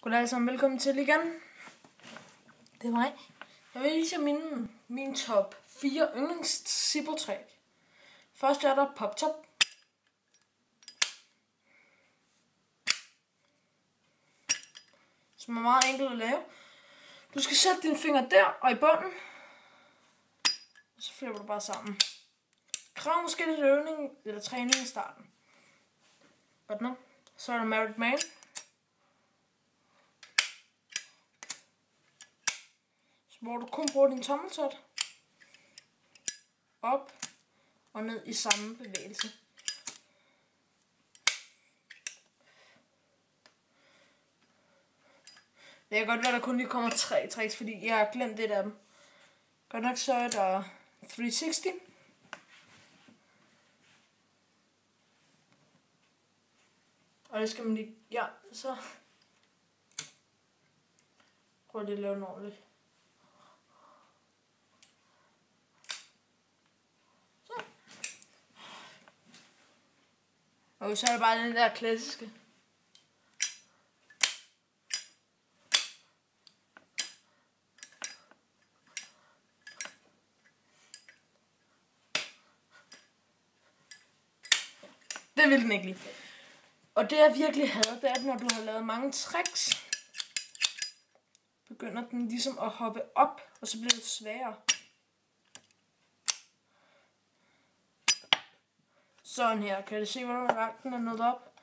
Goddag alle sammen, velkommen til igen. Det er mig. Jeg vil vise jer min top 4 yndlings-zippotræk. Først er der pop-top. Som er meget enkelt at lave. Du skal sætte dine fingre der og i bunden. Og så flipper du bare sammen. Det kræver måske lidt øvning eller træning i starten. Godt nok. Så er der Married Man. Hvor du kun bruger din tommeltot op og ned i samme bevægelse. Det kan godt være, der kun lige kommer 3 tricks, fordi jeg har glemt et af dem. Godt nok så er der 360. Og det skal man lige... Ja, så... Prøv lige at lave den ordentligt. Og så er det bare den der klassiske. Det vil den ikke lide. Og det jeg virkelig hader, det er, at når du har lavet mange tricks, begynder den ligesom at hoppe op, og så bliver det sværere. Sådan her. Kan du se, hvor langt den er nået op?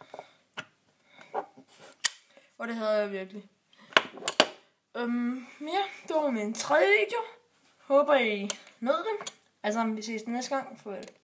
Og det havde jeg virkelig. Ja, det var min tredje video. Håber I nød den. Altså, vi ses næste gang. Farvel.